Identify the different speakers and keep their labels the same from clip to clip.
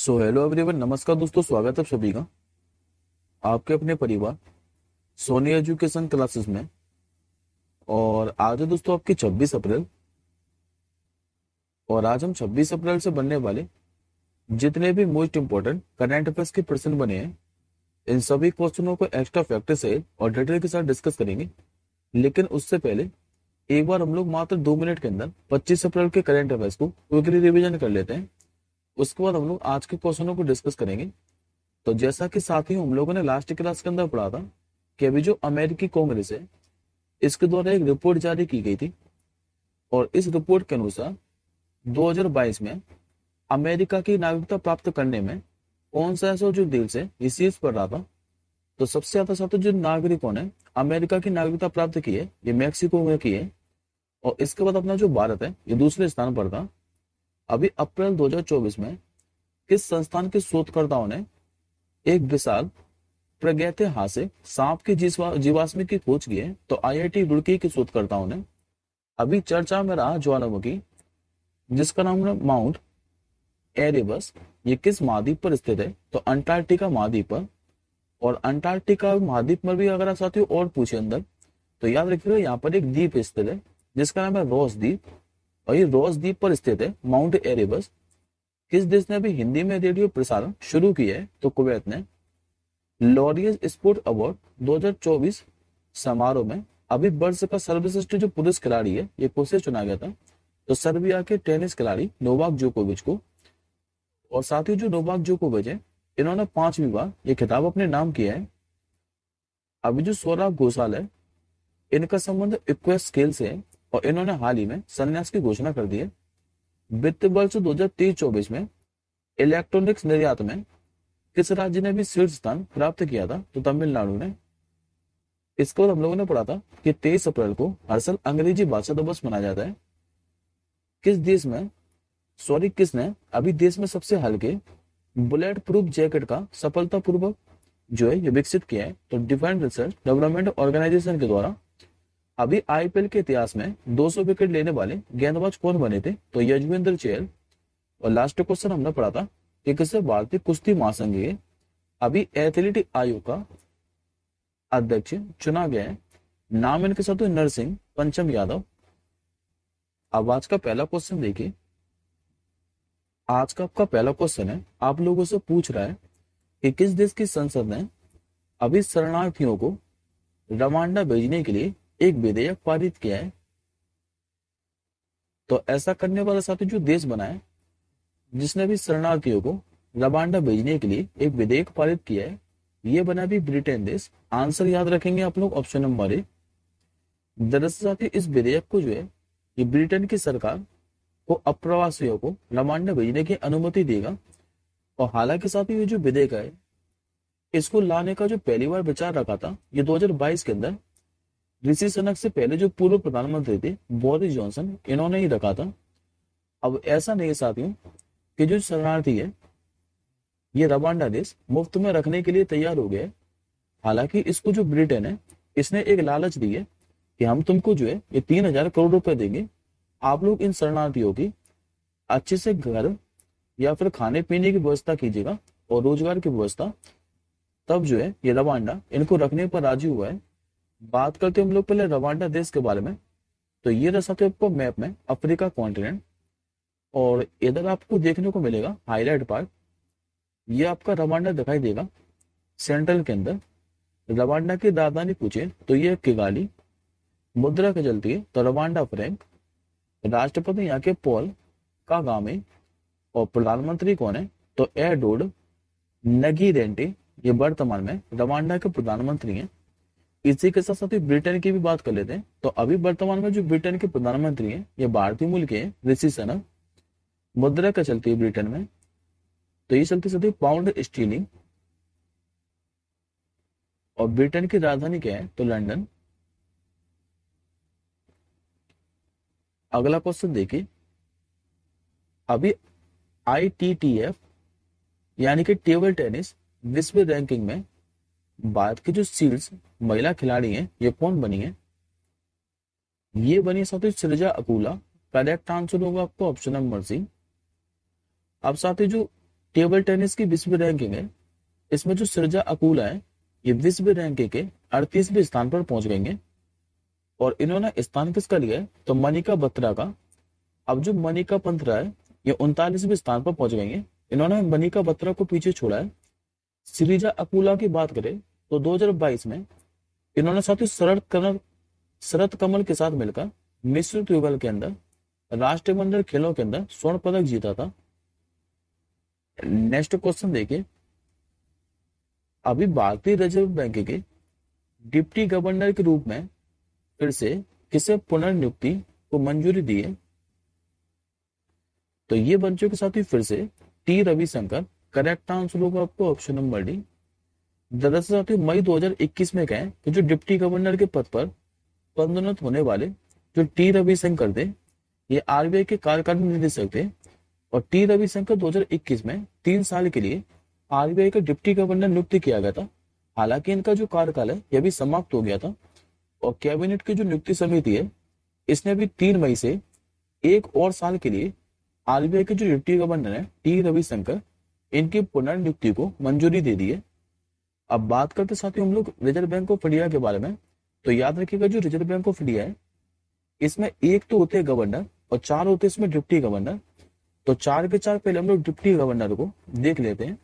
Speaker 1: So hello everyone, नमस्कार दोस्तों, स्वागत है आप सभी का आपके अपने परिवार सोनी एजुकेशन क्लासेस में। और आज है दोस्तों आपकी 26 अप्रैल। और आज हम 26 अप्रैल से बनने वाले जितने भी मोस्ट इंपॉर्टेंट करंट अफेयर्स के प्रश्न बने हैं, इन सभी क्वेश्चनों को एक्स्ट्रा फैक्टर से और डिटेल के साथ डिस्कस करेंगे। लेकिन उससे पहले एक बार हम लोग मात्र 2 मिनट के अंदर 25 अप्रैल के करंट अफेयर्स को क्विकली रिवीजन कर लेते हैं। उसके बाद हम लोग आज के क्वेश्चनों को डिस्कस करेंगे। तो जैसा कि साथियों हम लोगों ने लास्ट क्लास के अंदर पढ़ा था कि अभी जो अमेरिकी कांग्रेस है, इसके द्वारा एक रिपोर्ट जारी की गई थी। और इस रिपोर्ट के अनुसार 2022 में अमेरिका की नागरिकता प्राप्त करने में कौन सा ऐसा जो देश है ये शीर्ष पर रहा था। तो सबसे ज्यादा साथियों जो नागरिकों ने अमेरिका की नागरिकता प्राप्त की है, ये मैक्सिको में की है। और इसके बाद अपना जो भारत है ये दूसरे स्थान पर था। अभी अप्रैल 2024 में किस संस्थान के शोधकर्ताओं ने एक विशाल प्रागैतिहासिक सांप की जीवाश्म की खोज की है? तो आईआईटी रुड़की के शोधकर्ताओं ने। अभी चर्चा में रहा ज्वालामुखी जिसका नाम है माउंट एरेबस, ये किस महाद्वीप पर स्थित है? तो अंटार्कटिका महाद्वीप पर। और अंटार्कटिका महाद्वीप पर भी अगर आप साथियों और पूछे अंदर, तो याद रखिएगा यहाँ पर एक द्वीप स्थित है जिसका नाम है रॉस द्वीप। और ये रॉस द्वीप पर स्थित है माउंट एरेबस। किस देश ने अभी हिंदी में रेडियो प्रसारण शुरू किया है? तो कुवैत ने। लॉरियस स्पोर्ट अवार्ड 2024 समारोह में अभी वर्ष का सर्वश्रेष्ठ जो पुरुष खिलाड़ी है ये किसे चुना गया था? तो सर्बिया के टेनिस खिलाड़ी नोवाक जोकोविच को। और साथ ही जो नोवाक जोकोविच है, इन्होंने 5वीं बार ये खिताब अपने नाम किया है। अभी जो सौरभ घोषाल है, इनका संबंध इक्वेस्ट खेल से है और इन्होंने हाल ही में संन्यास की घोषणा कर दी है। वित्त वर्ष 2023-24 में इलेक्ट्रॉनिक्स निर्यात में किस राज्य ने भी शीर्ष स्थान प्राप्त किया था? तो तमिलनाडु ने। इसको हम लोगों ने पढ़ा था कि 23 अप्रैल को हर साल अंग्रेजी भाषा दिवस मनाया जाता है। किसने अभी देश में सबसे हल्के बुलेट प्रूफ जैकेट का सफलतापूर्वक जो है ये विकसित किया है? तो डिफेंस रिसर्च डेवलपमेंट ऑर्गेनाइजेशन के द्वारा। अभी आईपीएल के इतिहास में 200 विकेट लेने वाले गेंदबाज कौन बने थे? तो यजवेंद्र चहल। और लास्ट क्वेश्चन हमने पढ़ा था कि किसे भारतीय कुश्ती महासंघ के अभी एथलेटिक आयोग का अध्यक्ष चुना गया है? नाम इनके साथ नरसिंह पंचम यादव। अब आज का पहला क्वेश्चन देखिए। आज का आपका पहला क्वेश्चन है, आप लोगों से पूछ रहा है कि किस देश की संसद ने अभी शरणार्थियों को रवांडा भेजने के लिए एक विधेयक पारित किया है? तो ऐसा करने वाला साथी जो देश बना है जिसने भी शरणार्थियों को रवांडा भेजने के लिए एक विधेयक पारित किया है, ये बना भी ब्रिटेन देश। आंसर याद रखेंगे आप लोग, ऑप्शन नंबर ए। दरअसल साथी इस विधेयक को जो है ये ब्रिटेन की सरकार को अप्रवासियों को रवांडा भेजने की अनुमति देगा। और हालांकि साथी ये जो विधेयक है इसको लाने का जो पहली बार विचार रखा था ये 2022 के अंदर ऋषि सुनक से पहले जो पूर्व प्रधानमंत्री थे बोरिस जॉनसन, इन्होंने ही रखा था। अब ऐसा नहीं है साथियों कि जो शरणार्थी है ये रवांडा देश मुफ्त में रखने के लिए तैयार हो गए। हालांकि इसको जो ब्रिटेन है इसने एक लालच दी है कि हम तुमको जो है ये 3,000 करोड़ रुपए देंगे, आप लोग इन शरणार्थियों की अच्छे से घर या फिर खाने पीने की व्यवस्था कीजिएगा और रोजगार की व्यवस्था। तब जो है ये रवांडा इनको रखने पर राजी हुआ है। बात करते हैं हम लोग पहले रवांडा देश के बारे में। तो ये रहा साथियों आपको मैप में अफ्रीका कॉन्टिनेंट। और इधर आपको देखने को मिलेगा हाईलाइट पार्ट, ये आपका रवांडा दिखाई देगा सेंट्रल के अंदर। रवांडा की राजधानी पूछे तो ये किगाली। मुद्रा के चलती है तो रवांडा फ्रैंक। राष्ट्रपति यहाँ के पॉल कागामे। और प्रधानमंत्री कौन है? तो एडोड नगीरेंटे, ये वर्तमान में रवांडा के प्रधानमंत्री हैं। इसी के साथ साथ ब्रिटेन की भी बात कर लेते हैं। तो अभी वर्तमान में जो ब्रिटेन के प्रधानमंत्री हैं ये भारतीय मूल के हैं, ऋषि सुनक। मुद्रा क्या चलती है ब्रिटेन में? तो ये चलती चलती पाउंड स्टीलिंग। और ब्रिटेन की राजधानी क्या है? तो लंदन। अगला क्वेश्चन देखिए। अभी ITTF यानी कि टेबल टेनिस विश्व रैंकिंग में भारत की जो शीर्ष महिला खिलाड़ी हैं ये कौन बनी है? ये बनी साथी सृजा अकुला। करेक्ट आंसर होगा आपको ऑप्शन नंबर सी। अब साथी जो टेबल टेनिस की विश्व रैंकिंग है, इसमें जो सृजा अकूला है ये विश्व रैंकिंग के 38वें स्थान पर पहुंच गई है। और इन्होंने स्थान किसका लिया है, तो मनिका बत्रा का। अब जो मनिका बत्रा है ये 39वें स्थान पर पहुंच गई है, इन्होंने मनिका बत्रा को पीछे छोड़ा है। श्रीजा अकूला की बात करें तो 2022 में इन्होंने साथ ही शरद कमल के साथ मिलकर मिश्रित युगल के अंदर राष्ट्रमंडल खेलों के अंदर स्वर्ण पदक जीता था। नेक्स्ट क्वेश्चन देखिए, अभी भारतीय रिजर्व बैंक के डिप्टी गवर्नर के रूप में फिर से किसे पुनर्नियुक्ति को मंजूरी दी है, तो ये बन चुके साथ ही फिर से टी रविशंकर। करेक्ट आंसर होगा आपको ऑप्शन नंबर डी। दरअसल साथियों मई 2021 में कहें कि जो डिप्टी गवर्नर के पद पर पदोन्नत होने वाले जो टी रविशंकर थे ये आरबीआई के कार्यकारी निदेशक थे। और टी रविशंकर 2021 में 3 साल के लिए आरबीआई का डिप्टी गवर्नर नियुक्त किया गया था। हालांकि इनका जो कार्यकाल है यह भी समाप्त हो गया था। और कैबिनेट की जो नियुक्ति समिति है इसने भी 3 मई से 1 और साल के लिए आरबीआई के जो डिप्टी गवर्नर है टी रविशंकर इनकी पुनर्नियुक्ति को मंजूरी दे दी है। अब बात करते साथियों हम लोग रिजर्व बैंक ऑफ इंडिया के बारे में। तो याद रखिएगा जो रिजर्व बैंक ऑफ इंडिया है इसमें 1 तो होते हैं गवर्नर और 4 होते हैं इसमें डिप्टी गवर्नर। तो 4 के 4 पहले हम लोग डिप्टी गवर्नर को देख लेते हैं।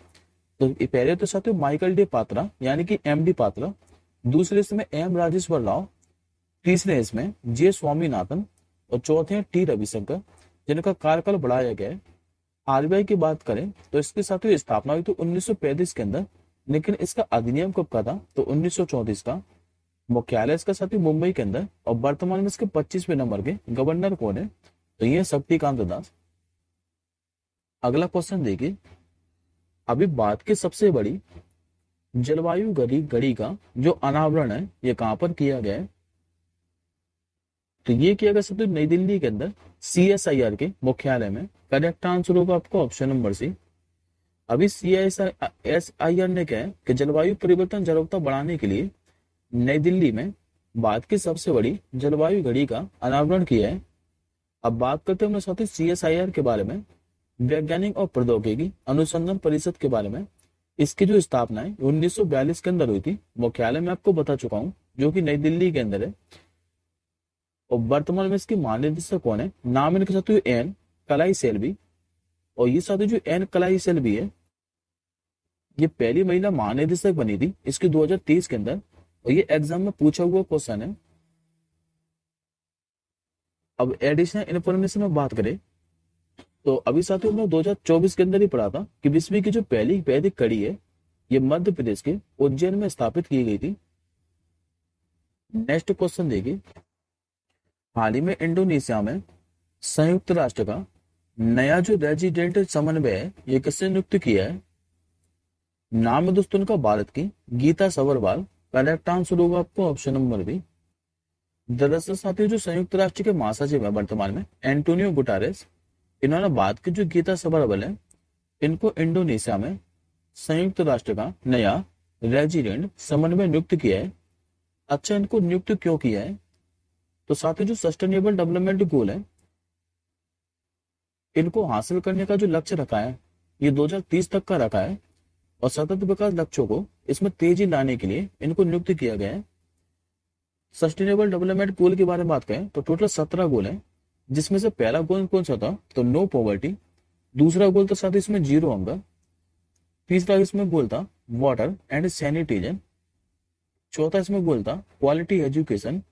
Speaker 1: तो पहले तो साथियों माइकल डी पात्रा यानी कि एमडी पात्रा, दूसरे इसमें एम राजेश्वर राव, तीसरे इसमें जे स्वामीनाथन और चौथे हैं टी रविशंकर जिनका कार्यकाल बढ़ाया गया है। आरबीआई की बात करें तो इसके साथ ही स्थापना हुई तो 1935 के अंदर, लेकिन इसका अधिनियम कब का था तो 1934 का। मुख्यालय इसका साथ ही मुंबई के अंदर और वर्तमान में इसके 25वें नंबर के गवर्नर कौन है, तो ये शक्तिकांत दास। अगला क्वेश्चन देखिए, अभी भारत की सबसे बड़ी जलवायु घड़ी का जो अनावरण है ये कहां पर किया गया है, तो ये किया गया सब नई दिल्ली के अंदर सीएसआईआर के मुख्यालय में। करेक्ट आंसर होगा आपको ऑप्शन नंबर सी। अभी सीएसआईआर ने कहा है कि जलवायु परिवर्तन जागरूकता बढ़ाने के लिए नई दिल्ली में भारत की सबसे बड़ी जलवायु घड़ी का अनावरण किया है। अब बात करते हैं अपने साथी सीएसआईआर के बारे में, वैज्ञानिक और प्रौद्योगिकी अनुसंधान परिषद के बारे में। इसकी जो स्थापना है 1942 के अंदर हुई थी। मुख्यालय में आपको बता चुका हूं जो कि नई दिल्ली के अंदर है। और वर्तमान में इसकी महानिदेशक कौन है, नाम इनके साथ एन कलाई सेल्वी। और ये साथी जो एन कलाई सेल्वी है ये पहली महिला महानिदेशक बनी थी इसकी 2023 के अंदर। और ये एग्जाम में पूछा हुआ क्वेश्चन है। अब एडिशनल इन्फॉर्मेशन में बात करें तो अभी साथियों हमने 2024 के अंदर ही पढ़ा था कि विश्व की जो पहली वैदिक कड़ी है ये मध्य प्रदेश के उज्जैन में स्थापित की गई थी। नेक्स्ट क्वेश्चन देखिए, हाल ही में इंडोनेशिया में संयुक्त राष्ट्र का नया जो रेजिडेंट समन्वय है ये किसने नियुक्त किया है, नाम है दोस्तों उनका भारत की गीता सवरवाल। करेक्ट आंसर होगा आपको ऑप्शन नंबर बी। दरअसल साथियों जो संयुक्त राष्ट्र के महासचिव है वर्तमान में एंटोनियो गुटारेस, इन्होंने भारत की जो गीता सवरवाल है इनको इंडोनेशिया में संयुक्त राष्ट्र का नया रेजिडेंट समन्वय नियुक्त किया है। अच्छा, इनको नियुक्त क्यों किया है, तो साथ ही जो सस्टेनेबल डेवलपमेंट गोल है इनको हासिल करने का जो लक्ष्य रखा है ये 2030 तक का रखा है। और सतत विकास लक्ष्यों को इसमें तेजी लाने के लिए इनको नियुक्त किया गया है। सस्टेनेबल डेवलपमेंट गोल के बारे में बात करें तो टोटल 17 गोल हैं, जिसमें से पहला गोल कौन सा था तो नो पॉवर्टी, दूसरा गोल तो साथ ही इसमें जीरो हंगर, तीसरा इसमें गोल था वाटर एंड सैनिटेशन, चौथा इसमें गोल था क्वालिटी एजुकेशन।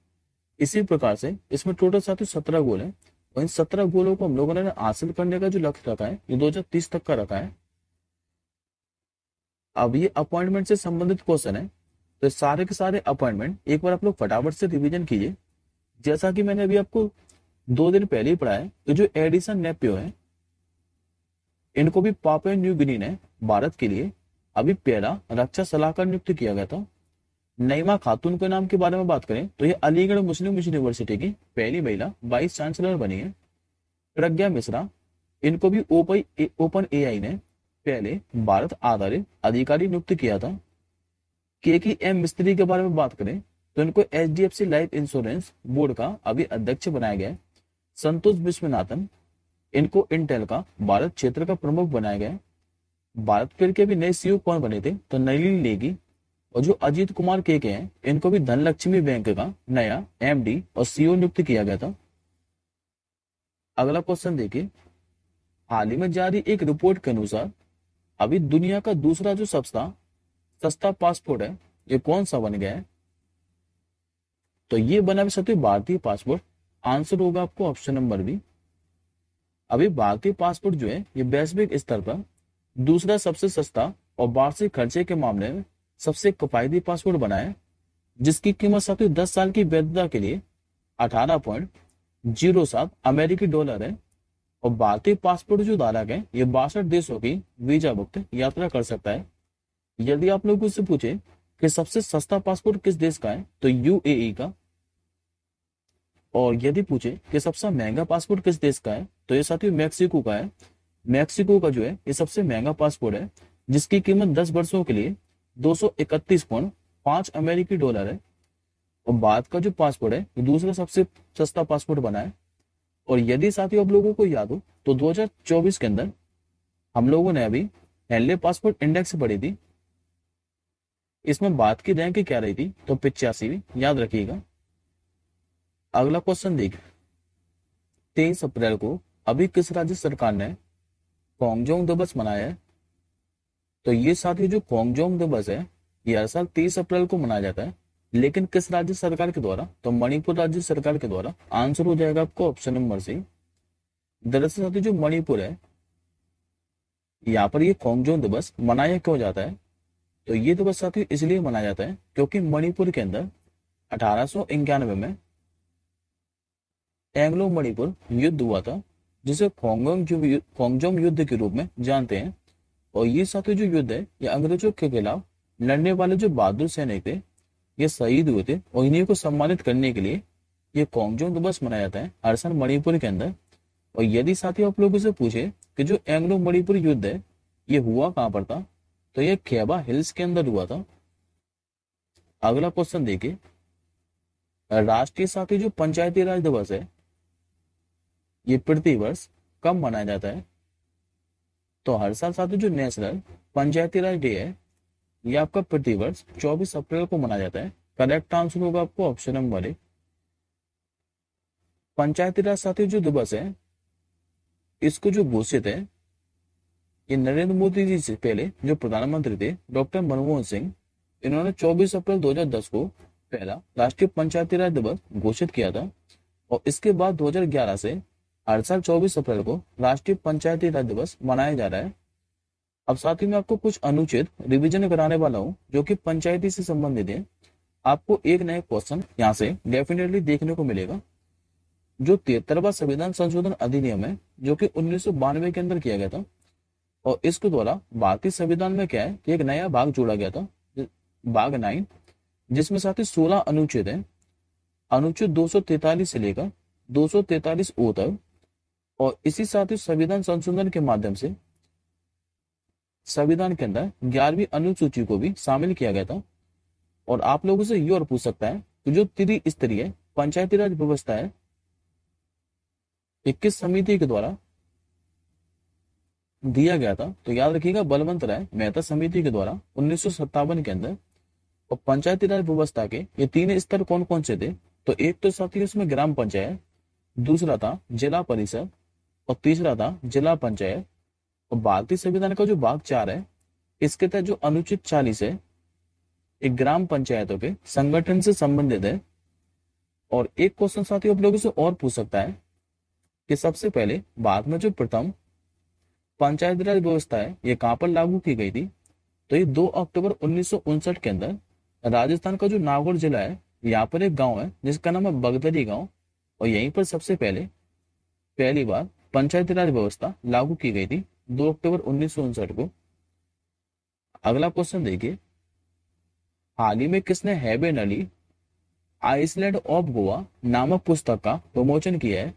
Speaker 1: इसी प्रकार से इसमें टोटल साथ ही 17 गोल हैं। और इन 17 गोलों को हम लोगों ने हासिल करने का जो लक्ष्य रखा है ये 2030 तक का रखा है। अब ये अपॉइंटमेंट से संबंधित क्वेश्चन है, तो सारे के सारे अपॉइंटमेंट एक बार आप लोग फटाफट से रिवीजन कीजिए। जैसा कि मैंने अभी आपको 2 दिन पहले ही पढ़ा है कि जो एडिसन नेपियो है इनको भी पापुआ न्यू गिनी ने भारत के लिए अभी पहला रक्षा सलाहकार नियुक्त किया गया था। नईमा खातून के नाम के बारे में बात करें तो ये अलीगढ़ मुस्लिम यूनिवर्सिटी की पहली महिला वाइस चांसलर बनी है। प्रज्ञा मिश्रा, इनको भी ओपन एआई ने पहले भारत आधारित अधिकारी नियुक्त किया था। के एम मिस्त्री के बारे में बात करें तो इनको एचडीएफसी लाइफ इंश्योरेंस बोर्ड का अभी अध्यक्ष बनाया गया है। संतोष विश्वनाथन, इनको इंटेल का भारत क्षेत्र का प्रमुख बनाया गया है। भारत पेर के भी नए सीईओ कौन बने थे? तो नलिनी नेगी। और जो अजीत कुमार के हैं, इनको भी धनलक्ष्मी बैंक का नया एमडी और सीईओ नियुक्त किया गया था। अगला क्वेश्चन देखिए, हाल ही में जारी एक रिपोर्ट के अनुसार अभी दुनिया का दूसरा जो सस्ता सस्ता पासपोर्ट है, ये कौन सा बन गया है? तो ये बना भी सकते भारतीय पासपोर्ट। आंसर होगा आपको ऑप्शन नंबर बी। अभी भारतीय पासपोर्ट जो है ये वैश्विक स्तर पर दूसरा सबसे सस्ता और वार्षिक खर्चे के मामले में सबसे किफायती पासपोर्ट बना है, जिसकी कीमत साथियों 10 साल की वैधता के लिए 18.07 अमेरिकी डॉलर है। और भारतीय पासपोर्ट जो धारक है ये 62 देशों की वीजा मुक्त यात्रा कर सकता है। यदि आप लोगों से पूछे कि सबसे सस्ता पासपोर्ट किस देश का है, तो यूएई का। और यदि पूछे कि सबसे महंगा पासपोर्ट किस देश का है, तो ये साथियों मैक्सिको का है। मैक्सिको का जो है ये सबसे महंगा पासपोर्ट है, जिसकी कीमत 10 वर्षों के लिए 231.5 अमेरिकी डॉलर है। और भारत का जो पासपोर्ट है ये दूसरा सबसे सस्ता पासपोर्ट बना है। और यदि साथियों आप लोगों को याद हो तो 2024 के अंदर हम लोगों ने अभी हेनले पासपोर्ट इंडेक्स पढ़ी थी। इसमें भारत की रैंक क्या रही थी? तो 85वीं, याद रखिएगा। अगला क्वेश्चन देखिए, 23 अप्रैल को अभी किस राज्य सरकार ने कोंगजोंग दिवस मनाया है? तो ये साथी जो कोंगजोंग दिवस है ये हर साल 23 अप्रैल को मनाया जाता है, लेकिन किस राज्य सरकार के द्वारा? तो मणिपुर राज्य सरकार के द्वारा। आंसर हो जाएगा आपको ऑप्शन नंबर सी। दरअसल साथी जो मणिपुर है, यहाँ पर ये कोंगजोंग दिवस मनाया क्यों जाता है? तो ये दिवस साथी इसलिए मनाया जाता है क्योंकि मणिपुर के अंदर 1891 में एंग्लो मणिपुर युद्ध हुआ था, जिसे खोंगजोंग युद्ध के रूप में जानते हैं। और ये साथी जो युद्ध है ये अंग्रेजों के खिलाफ लड़ने वाले जो बहादुर सैनिक थे ये शहीद हुए थे, और इन्हीं को सम्मानित करने के लिए ये कोंगजोंग दिवस मनाया जाता है हर साल मणिपुर के अंदर। और यदि साथी आप लोगों से पूछे कि जो एंग्लो मणिपुर युद्ध है ये हुआ कहाँ पर था, तो ये खेबा हिल्स के अंदर हुआ था। अगला क्वेश्चन देखिए, राष्ट्रीय साथी जो पंचायती राज दिवस है ये प्रति वर्ष कब मनाया जाता है? तो हर साल साथी जो नेशनल पंचायती राज डे है ये आपका प्रति वर्ष 24 अप्रैल को मनाया जाता है। करेक्ट आंसर होगा आपको ऑप्शन नंबर ए। पंचायती राज साथी जो दिवस है इसको जो घोषित है ये नरेंद्र मोदी जी से पहले जो प्रधानमंत्री थे डॉक्टर मनमोहन सिंह, इन्होंने 24 अप्रैल 2010 को पहला राष्ट्रीय पंचायती राज दिवस घोषित किया था। और इसके बाद 2011 से हर साल 24 अप्रैल को राष्ट्रीय पंचायती राज दिवस मनाया जा रहा है। अब साथ ही में आपको कुछ अनुच्छेद रिवीजन कराने वाला हूँ जो कि पंचायती से संबंधित है। आपको एक नया क्वेश्चन यहाँ से डेफिनेटली देखने को मिलेगा। जो 73वां संविधान संशोधन अधिनियम है जो कि 1992 के अंदर किया गया था, और इसके द्वारा भारतीय संविधान में क्या है कि एक नया भाग जोड़ा गया था, भाग 9, जिसमें साथ ही 16 अनुच्छेद है। अनुच्छेद 243 से लेकर 243 ओ तक। और इसी साथ ही संविधान संशोधन के माध्यम से संविधान के अंदर 11वीं अनुसूची को भी शामिल किया गया था। और आप लोगों से ये और पूछ सकता है कि जो त्रिस्तरीय पंचायती राज व्यवस्था है 21 समिति के द्वारा दिया गया था, तो याद रखिएगा बलवंत राय मेहता समिति के द्वारा 1957 के अंदर। और पंचायती राज व्यवस्था के ये 3 स्तर कौन कौन से थे? तो एक तो साथी उसमें ग्राम पंचायत, दूसरा था जिला परिषद, और तीसरा था जिला पंचायत। और भारतीय संविधान का जो भाग 4 है इसके तहत जो अनुच्छेद 40 है एक ग्राम पंचायतों के संगठन से संबंधित है। और एक क्वेश्चन साथियों आप लोगों से और पूछ सकता है कि सबसे पहले भारत में जो प्रथम पंचायती राज व्यवस्था है ये कहां पर लागू की गई थी? तो ये 2 अक्टूबर 1959 के अंदर राजस्थान का जो नागौर जिला है यहाँ पर एक गांव है जिसका नाम है बगदरी गांव, और यहीं पर सबसे पहली बार पंचायती राज व्यवस्था लागू की गई थी 2 अक्टूबर 1959 को। अगला क्वेश्चन देखिए, हाल ही में किसने हैबेन अली आइसलैंड ऑफ गोवा नामक पुस्तक का विमोचन किया है?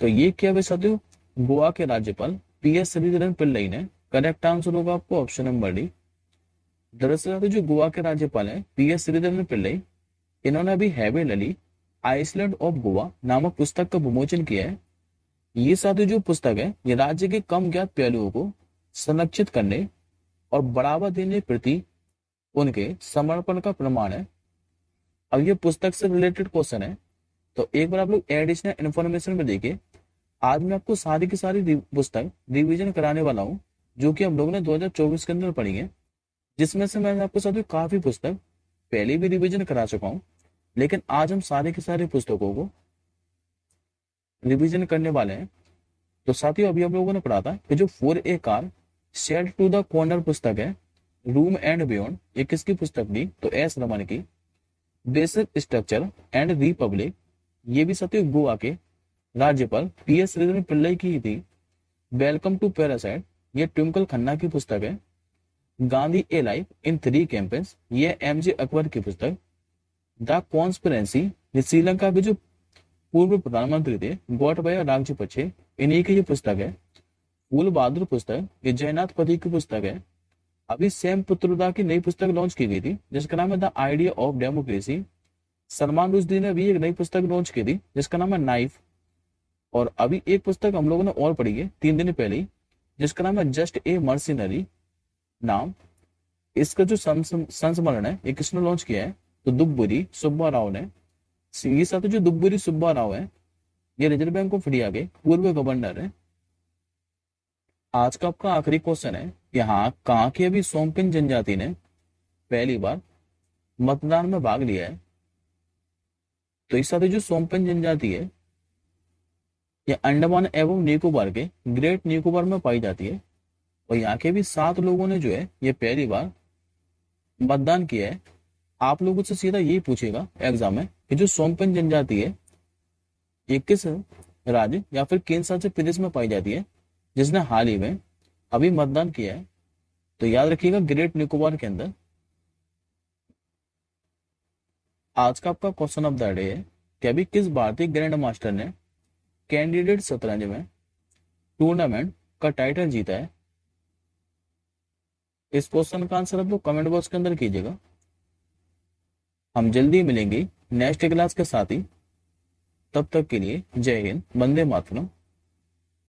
Speaker 1: तो ये क्या वे साथियों गोवा के राज्यपाल पीएस श्रीधरन पिल्लई ने। करेक्ट आंसर होगा आपको ऑप्शन नंबर डी। दरअसल जो गोवा के राज्यपाल हैं पीएस श्रीधरन पिल्लई, इन्होंने अभी हैबेन अली आइसलैंड ऑफ गोवा नामक पुस्तक का विमोचन किया है। ये साथी जो पुस्तक है ये राज्य के कम ज्ञात पहलुओं को संरक्षित करने और बढ़ावा देने प्रति उनके समर्पण का प्रमाण है। अब ये पुस्तक से रिलेटेड क्वेश्चन है, तो एक बार आप लोग एडिशनल इन्फॉर्मेशन में देखिए। आज मैं आपको सारी की सारी पुस्तक रिवीजन कराने वाला हूँ, जो कि हम लोगों ने 2024 के अंदर पढ़ी है, जिसमें से मैंने आपको साथ काफी पुस्तक पहले भी रिवीजन करा चुका हूँ, लेकिन आज हम सारे के सारे पुस्तकों को रिवीजन करने वाले हैं। तो साथियों अभी हम लोगों ने पढ़ा था कि जो for a car shelled to the corner पुस्तक है, रूम एंड बियॉन्ड, ये किसकी पुस्तक थी? तो एस रमन की। बेसिक स्ट्रक्चर एंड रिपब्लिक, ये भी साथियों गोवा के राज्यपाल PS श्रीधर पिल्लई की ही थी। वेलकम टू पैरासाइट, ये ट्विंकल खन्ना की पुस्तक है। गांधी ए लाइफ इन 3 कैंपेन्स, ये MJ अकबर की पुस्तक। द कॉन्स्पिरेंसी, ये श्रीलंका के जो पूर्व प्रधानमंत्री थे गोटाबाया राजपक्षे, इन्हीं की ये पुस्तक है। फूल बहादुर पुस्तक, ये जयनाथ पति की पुस्तक है। अभी सैम पुत्रुदा की नई पुस्तक लॉन्च की गई थी, जिसका नाम है the idea of democracy. Salman Rushdie ने भी एक नई पुस्तक लॉन्च की थी, जिसका नाम है नाइफ। और अभी एक पुस्तक हम लोगों ने और पढ़ी है 3 दिन पहले ही, जिसका नाम है जस्ट ए मर्सिनरी नाम। इसका जो संस्मरण है ये किसने लॉन्च किया है? तो दुब्बुरी सुब्बा राव ने। ये साथ जो दुब्बुरी सुब्बा राव है, ये रिजर्व बैंक ऑफ इंडिया के पूर्व गवर्नर है। आज का आपका आखिरी क्वेश्चन है, यहाँ कहाँ की अभी सोमपिन जनजाति ने पहली बार मतदान में भाग लिया है? तो इस साथ जो सोमपिन जनजाति है ये अंडमान एवं निकोबार के ग्रेट निकोबार में पाई जाती है। और यहाँ के भी 7 लोगों ने जो है ये पहली बार मतदान किया है। आप लोगों से सीधा यही पूछेगा एग्जाम में कि जो सोमपिन जनजाति है ये किस राज्य या फिर केंद्र शासित प्रदेश में पाई जाती है जिसने हाल ही में अभी मतदान किया है? तो याद रखिएगा ग्रेट निकोबार के अंदर। आज का आपका क्वेश्चन ऑफ द डे है कि अभी किस भारतीय ग्रैंड मास्टर ने कैंडिडेट शतरंज में टूर्नामेंट का टाइटल जीता है? इस क्वेश्चन का आंसर आप लोग कमेंट बॉक्स के अंदर कीजिएगा। हम जल्दी मिलेंगे नेक्स्ट क्लास के साथ ही, तब तक के लिए जय हिंद, वंदे मातरम।